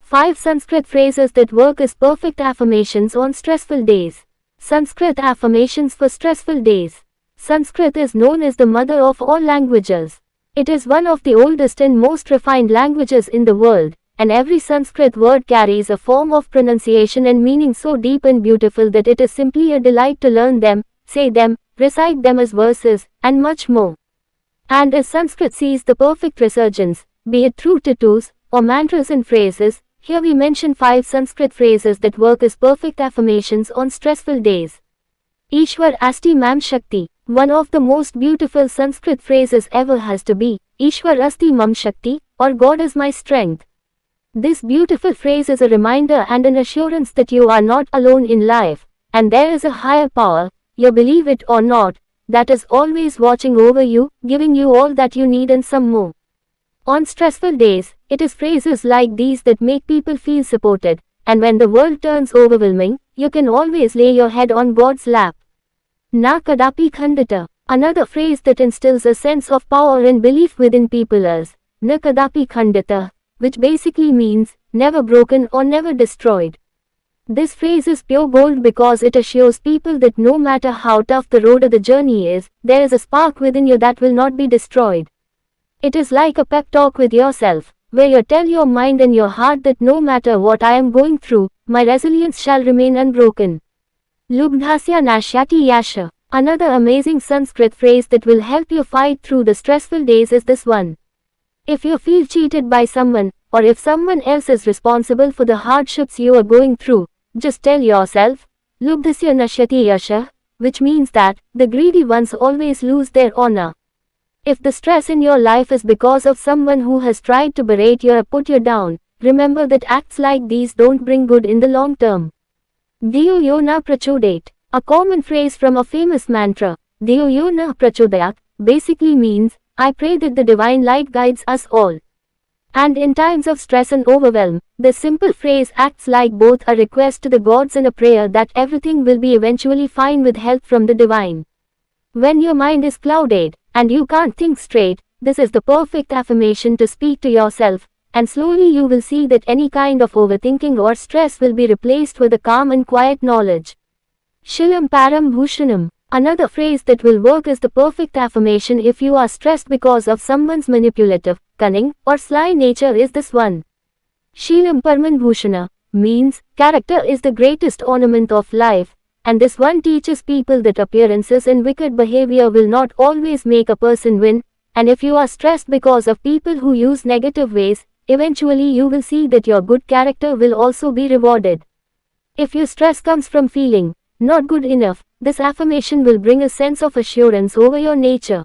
5 Sanskrit phrases that work as perfect affirmations on stressful days. Sanskrit affirmations for stressful days. Sanskrit is known as the mother of all languages. It is one of the oldest and most refined languages in the world, and every Sanskrit word carries a form of pronunciation and meaning so deep and beautiful that it is simply a delight to learn them, say them, recite them as verses, and much more. And as Sanskrit sees the perfect resurgence, be it through tattoos, or mantras and phrases, here we mention 5 Sanskrit phrases that work as perfect affirmations on stressful days. Ishwar Asti Mam Shakti. One of the most beautiful Sanskrit phrases ever has to be, Ishwar Asti Mam Shakti, or God is my strength. This beautiful phrase is a reminder and an assurance that you are not alone in life, and there is a higher power, you believe it or not, that is always watching over you, giving you all that you need and some more. On stressful days, it is phrases like these that make people feel supported, and when the world turns overwhelming, you can always lay your head on God's lap. Na Kadapi Khandita. Another phrase that instills a sense of power and belief within people is Na Kadapi Khandita, which basically means never broken or never destroyed. This phrase is pure gold because it assures people that no matter how tough the road or the journey is, there is a spark within you that will not be destroyed. It is like a pep talk with yourself, where you tell your mind and your heart that no matter what I am going through, my resilience shall remain unbroken. Lubdhasya Nashyati Yasha. Another amazing Sanskrit phrase that will help you fight through the stressful days is this one. If you feel cheated by someone, or if someone else is responsible for the hardships you are going through, just tell yourself, Lubdhasya Nashyati Yasha, which means that the greedy ones always lose their honor. If the stress in your life is because of someone who has tried to berate you or put you down, remember that acts like these don't bring good in the long term. Diyo yo na prachodayat. A common phrase from a famous mantra, Diyo yo na prachodayat, basically means, I pray that the divine light guides us all. And in times of stress and overwhelm, this simple phrase acts like both a request to the gods and a prayer that everything will be eventually fine with help from the divine. When your mind is clouded, and you can't think straight, this is the perfect affirmation to speak to yourself, and slowly you will see that any kind of overthinking or stress will be replaced with a calm and quiet knowledge. Shilam Param Bhushanam. Another phrase that will work as the perfect affirmation if you are stressed because of someone's manipulative, cunning, or sly nature is this one. Shilam Paraman Bhushana means, character is the greatest ornament of life, and this one teaches people that appearances and wicked behavior will not always make a person win, and if you are stressed because of people who use negative ways, eventually you will see that your good character will also be rewarded. If your stress comes from feeling not good enough, this affirmation will bring a sense of assurance over your nature.